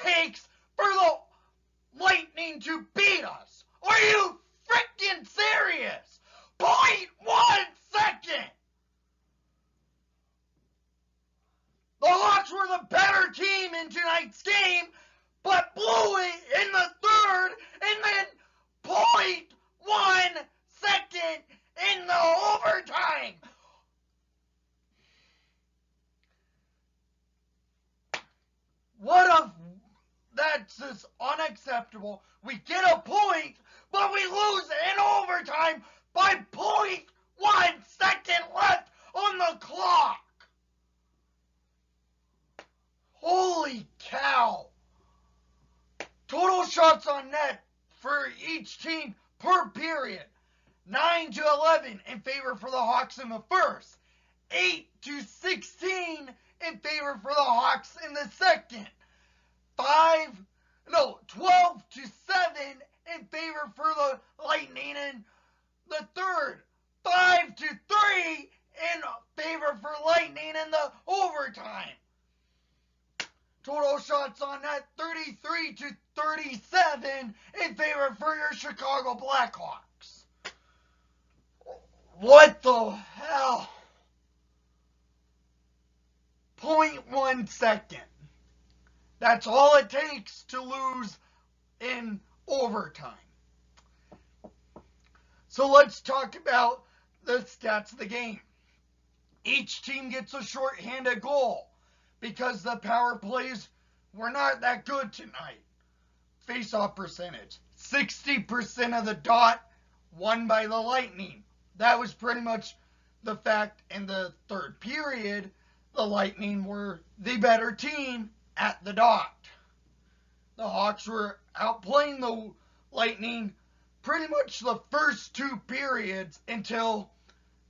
takes for the Lightning to beat us? Are you freaking serious? 0.1 second! The Hawks were the better team in tonight's game, but blew it in the third, and then 0.1 second in the overtime. That's just unacceptable. We get a point, but we lose in overtime by 0.1 second left on the clock. Holy cow. Total shots on net for each team per period. 9 to 11 in favor for the Hawks in the first. 8 to 16 in favor for the Hawks in the second. 12 to 7 in favor for the Lightning in the third. 5 to 3 in favor for Lightning in the overtime. Total shots on net 33 to 37 in favor for your Chicago Blackhawks. What the hell? 0.1 second. That's all it takes to lose in overtime. So let's talk about the stats of the game. Each team gets a shorthanded goal because the power plays were not that good tonight. Face-off percentage, 60% of the dot won by the Lightning. That was pretty much the fact in the third period. The Lightning were the better team at the dot. The Hawks were outplaying the Lightning pretty much the first two periods until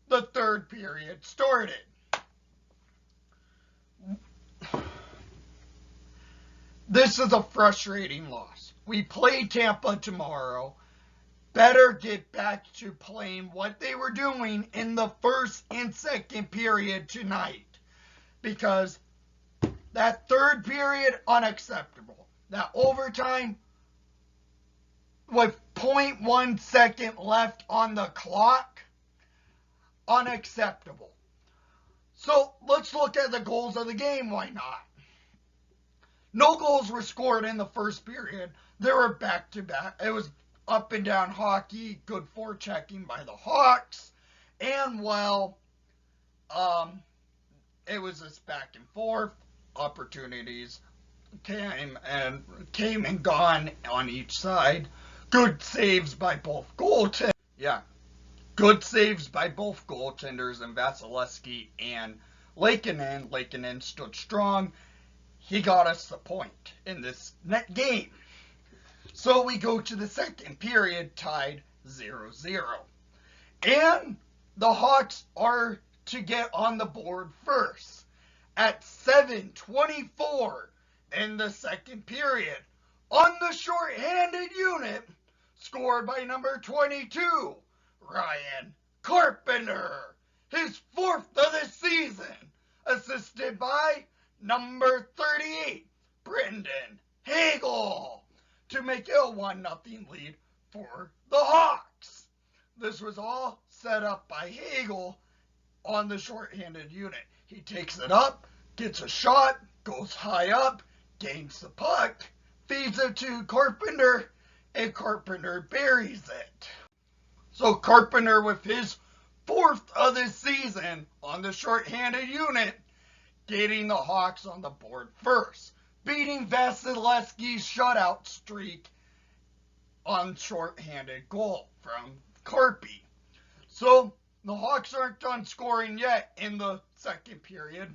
the third period started. This is a frustrating loss. We play Tampa tomorrow. Better get back to playing what they were doing in the first and second period tonight. Because that third period, unacceptable. That overtime with 0.1 second left on the clock, unacceptable. So let's look at the goals of the game. Why not? No goals were scored in the first period. They were back-to-back. It was up and down hockey, good forechecking by the Hawks. And, it was just back and forth. Opportunities came and gone on each side. Good saves by both goaltenders. Good saves by both goaltenders and Vasilevsky and Lankinen. Lankinen stood strong. He got us the point in this net game. So we go to the second period tied 0-0. And the Hawks are to get on the board first at 7:24 in the second period. On the shorthanded unit, scored by number 22, Ryan Carpenter, his fourth of the season, assisted by number 38, Brendan Hagel, to make it a 1-0 lead for the Hawks. This was all set up by Hagel on the shorthanded unit. He takes it up, gets a shot, goes high up, gains the puck, feeds it to Carpenter, and Carpenter buries it. So Carpenter, with his fourth of the season on the shorthanded unit, getting the Hawks on the board first, beating Vasilevsky's shutout streak on shorthanded goal from Carpy. So the Hawks aren't done scoring yet in the second period,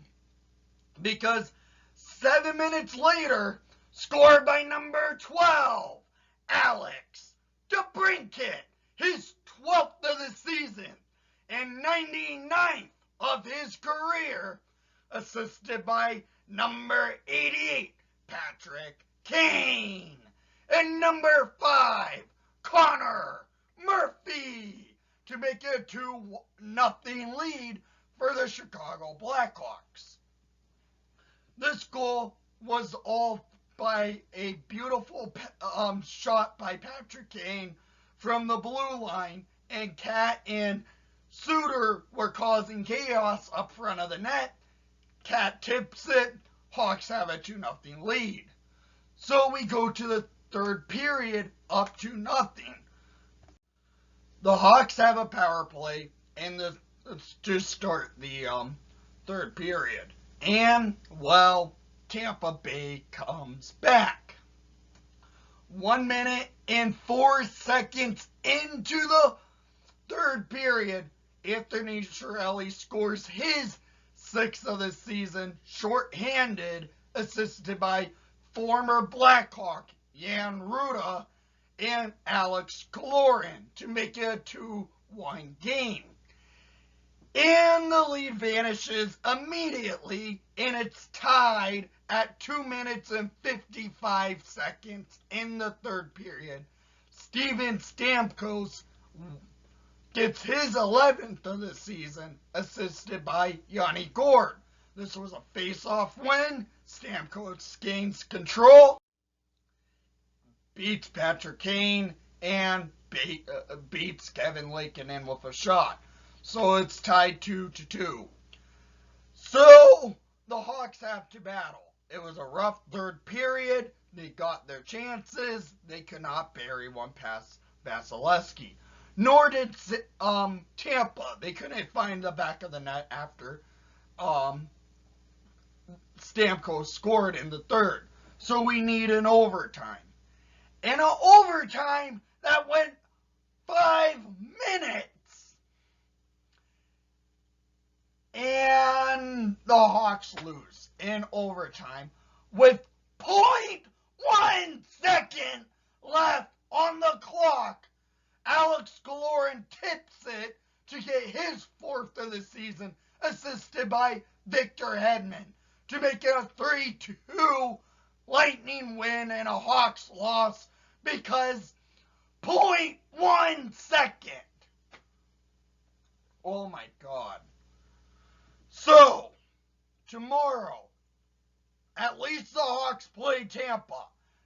because 7 minutes later, scored by number 12, Alex DeBrincat, his 12th of the season and 99th of his career, assisted by number 88, Patrick Kane, and number 5, Connor Murphy, to make it a 2-0 lead for the Chicago Blackhawks. This goal was all by a beautiful shot by Patrick Kane from the blue line, and Cat and Suter were causing chaos up front of the net. Cat tips it. Hawks have a 2-0 lead. So we go to the third period, up 2-0. The Hawks have a power play, and let's just start the third period. And, well, Tampa Bay comes back. 1 minute and 4 seconds into the third period, Anthony Cirelli scores his 6th of the season, shorthanded, assisted by former Blackhawk Jan Rutta and Alex Kaloran to make it a 2-1 game. And the lead vanishes immediately, and it's tied at 2 minutes and 55 seconds in the third period. Steven Stamkos gets his 11th of the season, assisted by Yanni Gourde. This was a face-off win. Stamkos gains control, beats Patrick Kane, and beats Kevin Lankinen with a shot. So it's tied 2-2. So the Hawks have to battle. It was a rough third period. They got their chances. They could not bury one past Vasilevsky. Nor did Tampa. They couldn't find the back of the net after Stamkos scored in the third. So we need an overtime. And an overtime that went 5 minutes. And the Hawks lose in overtime with 0.1 second left on the clock. Alex Kaloran tips it to get his 4th of the season, assisted by Victor Hedman, to make it a 3-2 Lightning win and a Hawks loss because 0.1 second. Oh my God. So, tomorrow, at least the Hawks play Tampa.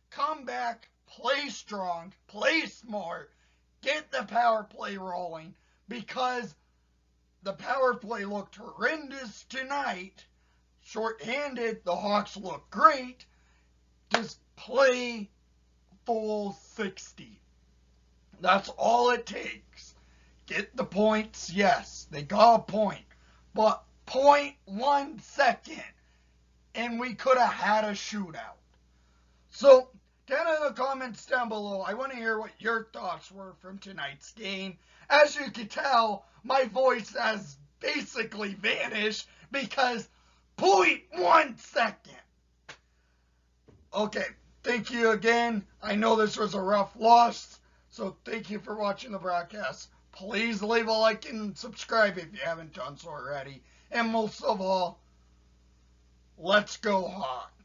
Come back, play strong, play smart, get the power play rolling, because the power play looked horrendous tonight. Short-handed, the Hawks look great. Just play full 60. That's all it takes. Get the points, yes, they got a point, but 0.1 second, and we could have had a shootout. So, down in the comments down below, I want to hear what your thoughts were from tonight's game. As you can tell, my voice has basically vanished because 0.1 second. Okay, thank you again. I know this was a rough loss, so thank you for watching the broadcast. Please leave a like and subscribe if you haven't done so already. And most of all, let's go Hawks.